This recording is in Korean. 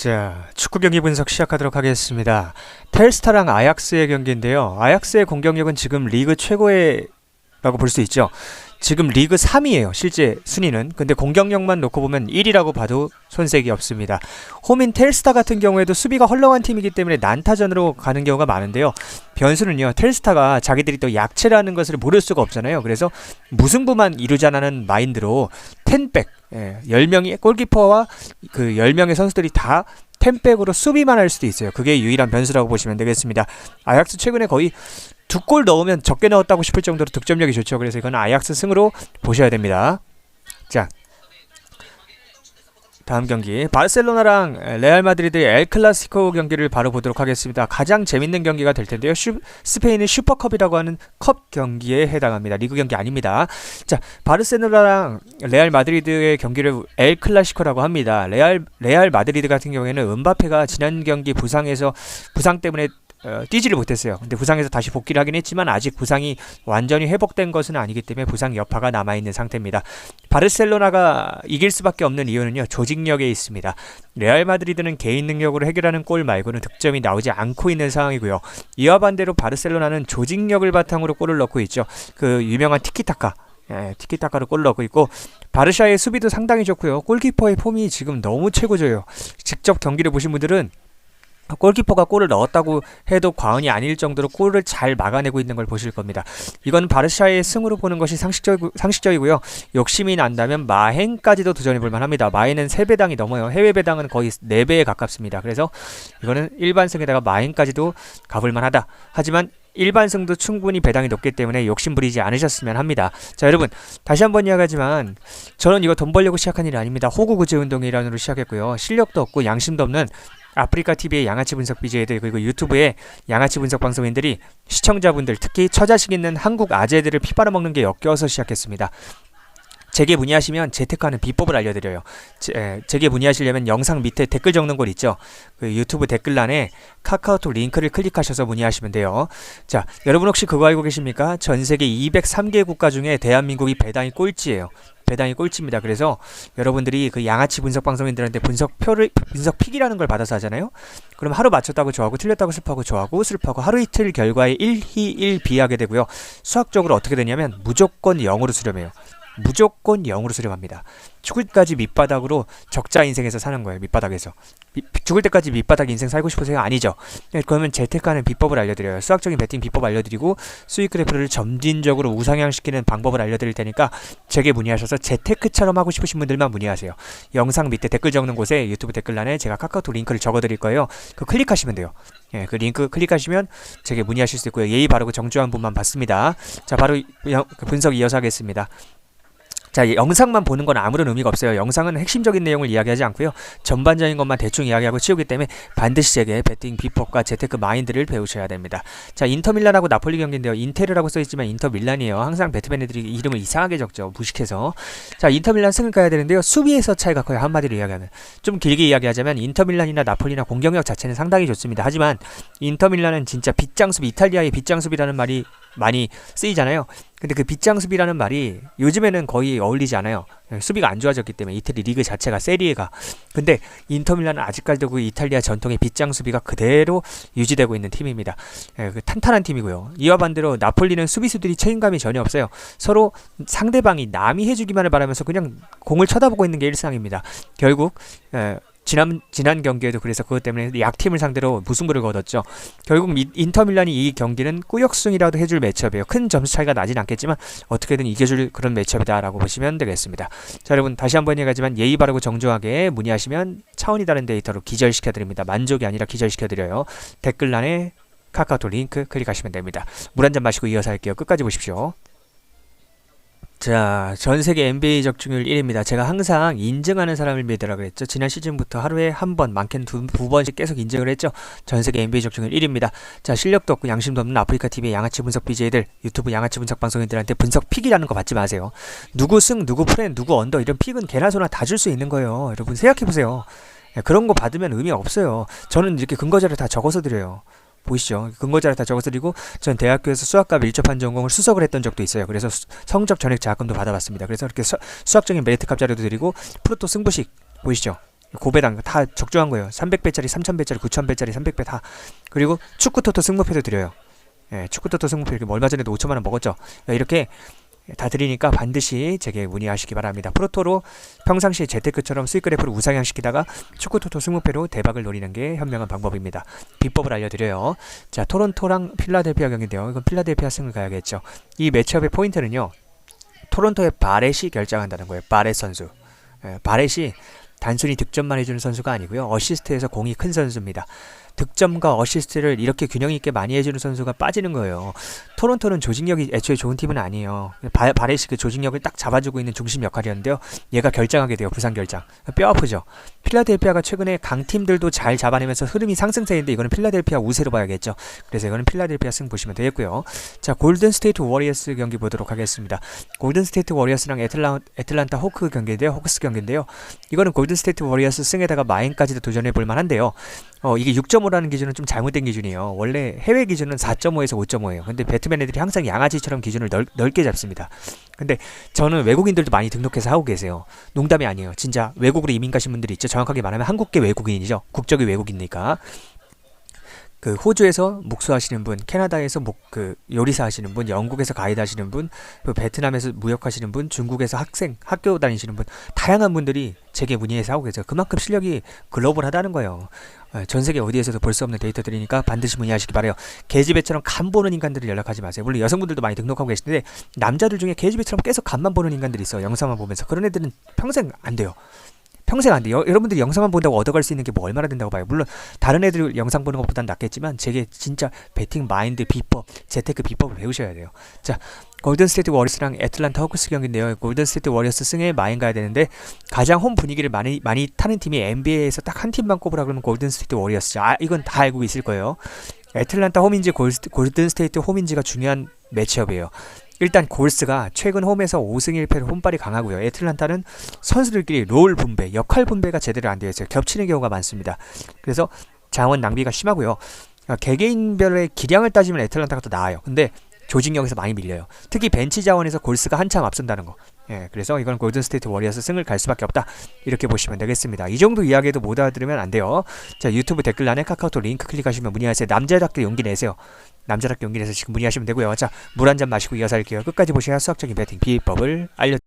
자, 축구 경기 분석 시작하도록 하겠습니다. 텔스타랑 아약스의 경기인데요. 아약스의 공격력은 지금 리그 최고의 라고 볼 수 있죠. 지금 리그 3위예요. 실제 순위는. 근데 공격력만 놓고 보면 1위라고 봐도 손색이 없습니다. 홈인 텔스타 같은 경우에도 수비가 헐렁한 팀이기 때문에 난타전으로 가는 경우가 많은데요. 변수는요. 텔스타가 자기들이 또 약체라는 것을 모를 수가 없잖아요. 그래서 무승부만 이루자라는 마인드로 10백 10명의 골키퍼와 그 10명의 선수들이 다 10백으로 수비만 할 수도 있어요. 그게 유일한 변수라고 보시면 되겠습니다. 아약스 최근에 거의 2골 넣으면 적게 넣었다고 싶을 정도로 득점력이 좋죠. 그래서 이건 아약스 승으로 보셔야 됩니다. 자, 다음 경기 바르셀로나랑 레알 마드리드의 엘 클라시코 경기를 바로 보도록 하겠습니다. 가장 재밌는 경기가 될 텐데요. 스페인의 슈퍼컵이라고 하는 컵 경기에 해당합니다. 리그 경기 아닙니다. 자, 바르셀로나랑 레알 마드리드의 경기를 엘 클라시코라고 합니다. 레알 마드리드 같은 경우에는 은바페가 지난 경기 부상 때문에 뛰지를 못했어요. 근데 부상에서 다시 복귀를 하긴 했지만 아직 부상이 완전히 회복된 것은 아니기 때문에 부상 여파가 남아있는 상태입니다. 바르셀로나가 이길 수밖에 없는 이유는요. 조직력에 있습니다. 레알 마드리드는 개인 능력으로 해결하는 골 말고는 득점이 나오지 않고 있는 상황이고요. 이와 반대로 바르셀로나는 조직력을 바탕으로 골을 넣고 있죠. 그 유명한 티키타카. 티키타카로 골을 넣고 있고 바르샤의 수비도 상당히 좋고요. 골키퍼의 폼이 지금 너무 최고조예요. 직접 경기를 보신 분들은 골키퍼가 골을 넣었다고 해도 과언이 아닐 정도로 골을 잘 막아내고 있는 걸 보실 겁니다. 이건 바르샤의 승으로 보는 것이 상식적이고요. 욕심이 난다면 마헨까지도 도전해볼 만합니다. 마헨은 3배당이 넘어요. 해외 배당은 거의 4배에 가깝습니다. 그래서 이거는 일반승에다가 마헨까지도 가볼 만하다. 하지만 일반승도 충분히 배당이 높기 때문에 욕심 부리지 않으셨으면 합니다. 자, 여러분 다시 한번 이야기하지만 저는 이거 돈 벌려고 시작한 일이 아닙니다. 호구구제 운동의 일환으로 시작했고요. 실력도 없고 양심도 없는 아프리카TV의 양아치 분석 BJ들 그리고 유튜브의 양아치 분석 방송인들이 시청자분들 특히 처자식 있는 한국 아재들을 피빨아먹는 게 역겨워서 시작했습니다. 제게 문의하시면 재테크하는 비법을 알려드려요. 제게 문의하시려면 영상 밑에 댓글 적는 곳 있죠. 그 유튜브 댓글란에 카카오톡 링크를 클릭하셔서 문의하시면 돼요. 자, 여러분 혹시 그거 알고 계십니까? 전세계 203개 국가 중에 대한민국이 배당이 꼴찌예요. 배당이 꼴찌입니다. 그래서 여러분들이 그 양아치 분석 방송인들한테 분석픽이라는 걸 받아서 하잖아요. 그럼 하루 맞췄다고 좋아하고 틀렸다고 슬퍼하고 하루 이틀 결과에 1희 1비하게 되고요. 수학적으로 어떻게 되냐면 무조건 0으로 수렴해요. 무조건 0으로 수렴합니다. 죽을 때까지 밑바닥으로 적자 인생에서 사는 거예요. 밑바닥에서. 죽을 때까지 밑바닥 인생 살고 싶으세요? 아니죠. 그러면 재테크하는 비법을 알려드려요. 수학적인 베팅 비법 알려드리고 수익 그래프를 점진적으로 우상향시키는 방법을 알려드릴 테니까 제게 문의하셔서 재테크처럼 하고 싶으신 분들만 문의하세요. 영상 밑에 댓글 적는 곳에 유튜브 댓글란에 제가 카카오톡 링크를 적어드릴 거예요. 그 클릭하시면 돼요. 그 링크 클릭하시면 제게 문의하실 수 있고요. 예의 바르고 정중한 분만 받습니다. 자, 바로 분석 이어서 하겠습니다. 자, 영상만 보는 건 아무런 의미가 없어요. 영상은 핵심적인 내용을 이야기하지 않고요. 전반적인 것만 대충 이야기하고 치우기 때문에 반드시 제게 베팅 비법과 재테크 마인드를 배우셔야 됩니다. 자, 인터밀란하고 나폴리 경기인데요. 인테르라고 써있지만 인터밀란이에요. 항상 배트맨들이 이름을 이상하게 적죠. 무식해서. 자, 인터밀란 승을 가야 되는데요. 수비에서 차이가 커요. 한마디로 이야기하면. 좀 길게 이야기하자면 인터밀란이나 나폴리나 공격력 자체는 상당히 좋습니다. 하지만 인터밀란은 진짜 빗장수비, 이탈리아의 빗장수비라는 말이 많이 쓰이잖아요. 근데 그 빗장수비라는 말이 요즘에는 거의 어울리지 않아요. 수비가 안 좋아졌기 때문에 이태리 리그 자체가 세리에가. 근데 인터밀란은 아직까지도 그 이탈리아 전통의 빗장수비가 그대로 유지되고 있는 팀입니다. 그 탄탄한 팀이고요. 이와 반대로 나폴리는 수비수들이 책임감이 전혀 없어요. 서로 상대방이 남이 해주기만을 바라면서 그냥 공을 쳐다보고 있는 게 일상입니다. 결국 지난 경기에도 그래서 그것 때문에 약팀을 상대로 무승부를 거뒀죠. 결국 인터밀란이 이 경기는 꾸역승이라도 해줄 매치업이에요. 큰 점수 차이가 나진 않겠지만 어떻게든 이겨줄 그런 매치업이다라고 보시면 되겠습니다. 자, 여러분 다시 한번 얘기하지만 예의 바르고 정중하게 문의하시면 차원이 다른 데이터로 기절시켜드립니다. 만족이 아니라 기절시켜드려요. 댓글란에 카카오톡 링크 클릭하시면 됩니다. 물 한잔 마시고 이어서 할게요. 끝까지 보십시오. 자, 전세계 NBA 적중률 1위입니다. 제가 항상 인증하는 사람을 믿으라고 했죠. 지난 시즌부터 하루에 한 번, 많게는 두 번씩 계속 인증을 했죠. 전세계 NBA 적중률 1위입니다. 자, 실력도 없고 양심도 없는 아프리카TV의 양아치 분석 BJ들, 유튜브 양아치 분석 방송인들한테 분석 픽이라는 거 받지 마세요. 누구 승, 누구 프렌, 누구 언더 이런 픽은 개나 소나 다 줄 수 있는 거예요. 여러분 생각해보세요. 그런 거 받으면 의미 없어요. 저는 이렇게 근거자를 다 적어서 드려요. 보이시죠? 근거자를 다 적어서 드리고 전 대학교에서 수학과 밀접한 전공을 수석을 했던 적도 있어요. 그래서 성적 전액 장학금도 받아봤습니다. 그래서 이렇게 수학적인 메리트값 자료도 드리고 프로토 승부식 보이시죠? 고배당 다 적중한 거예요. 300배짜리, 3000배짜리, 9000배짜리, 300배 다. 그리고 축구 토토 승무패도 드려요. 예, 축구 토토 승무패 이렇게 얼마 전에도 5천만 원 먹었죠. 이렇게 다 드리니까 반드시 제게 문의하시기 바랍니다. 프로토로 평상시에 재테크처럼 수익그래프를 우상향시키다가 축구토토 승무패로 대박을 노리는 게 현명한 방법입니다. 비법을 알려드려요. 자, 토론토랑 필라델피아 경기인데요. 이건 필라델피아 승을 가야겠죠. 이 매치업의 포인트는요, 토론토의 바렛이 결정한다는 거예요. 바렛 선수. 바렛이 단순히 득점만 해주는 선수가 아니고요, 어시스트에서 공이 큰 선수입니다. 득점과 어시스트를 이렇게 균형 있게 많이 해주는 선수가 빠지는 거예요. 토론토는 조직력이 애초에 좋은 팀은 아니에요. 바렛이 그 조직력을 딱 잡아주고 있는 중심 역할이었는데요, 얘가 결정하게 돼요. 부상 결정. 뼈 아프죠. 필라델피아가 최근에 강팀들도 잘 잡아내면서 흐름이 상승세인데 이거는 필라델피아 우세로 봐야겠죠. 그래서 이거는 필라델피아 승 보시면 되겠고요. 자, 골든 스테이트 워리어스 경기 보도록 하겠습니다. 골든 스테이트 워리어스랑 애틀란타 호크 경기인데요. 호크스 경기인데요. 이거는 골든 스테이트 워리어스 승에다가 마인까지도 도전해 볼 만한데요. 이게 6.5라는 기준은 좀 잘못된 기준이에요. 원래 해외 기준은 4.5에서 5.5예요. 근데 배트맨 애들이 항상 양아치처럼 기준을 넓게 잡습니다. 근데 저는 외국인들도 많이 등록해서 하고 계세요. 농담이 아니에요. 진짜 외국으로 이민 가신 분들이 있죠. 정확하게 말하면 한국계 외국인이죠. 국적이 외국이니까. 그 호주에서 목수하시는 분, 캐나다에서 요리사 하시는 분, 영국에서 가이드 하시는 분, 베트남에서 무역하시는 분, 중국에서 학교 다니시는 분, 다양한 분들이 제게 문의해서 하고 계세요. 그만큼 실력이 글로벌하다는 거예요. 전 세계 어디에서도 볼 수 없는 데이터들이니까 반드시 문의하시기 바라요. 계집애처럼 간 보는 인간들을 연락하지 마세요. 물론 여성분들도 많이 등록하고 계시는데 남자들 중에 계집애처럼 계속 간만 보는 인간들이 있어요. 영상만 보면서. 그런 애들은 평생 안 돼요. 평생 안 돼요. 여러분들이 영상만 본다고 얻어갈 수 있는 게 뭐 얼마나 된다고 봐요. 물론 다른 애들 영상 보는 것보단 낫겠지만 제게 진짜 배팅 마인드 비법, 재테크 비법을 배우셔야 돼요. 자, 골든 스테이트 워리어스랑 애틀란타 호크스 경기인데요. 골든 스테이트 워리어스 승에 마인 가야 되는데 가장 홈 분위기를 많이 타는 팀이 NBA에서 딱 한 팀만 꼽으라 그러면 골든 스테이트 워리어스죠. 이건 다 알고 있을 거예요. 애틀란타 홈인지 골든 스테이트 홈인지가 중요한 매치업이에요. 일단 골스가 최근 홈에서 5승 1패로 홈발이 강하고요. 애틀란타는 선수들끼리 롤 분배, 역할 분배가 제대로 안 되어 있어요. 겹치는 경우가 많습니다. 그래서 자원 낭비가 심하고요. 개개인별의 기량을 따지면 애틀란타가 더 나아요. 근데 조직력에서 많이 밀려요. 특히 벤치 자원에서 골스가 한참 앞선다는 거. 그래서 이건 골든 스테이트 워리어스 승을 갈 수밖에 없다. 이렇게 보시면 되겠습니다. 이 정도 이야기해도 못 알아들으면 안 돼요. 자, 유튜브 댓글란에 카카오톡 링크 클릭하시면 문의하세요. 남자답게 용기 내세요. 남자답게 용기 내서 지금 문의하시면 되고요. 자, 물 한 잔 마시고 이어서 할게요. 끝까지 보셔야 수학적인 배팅 비법을 알려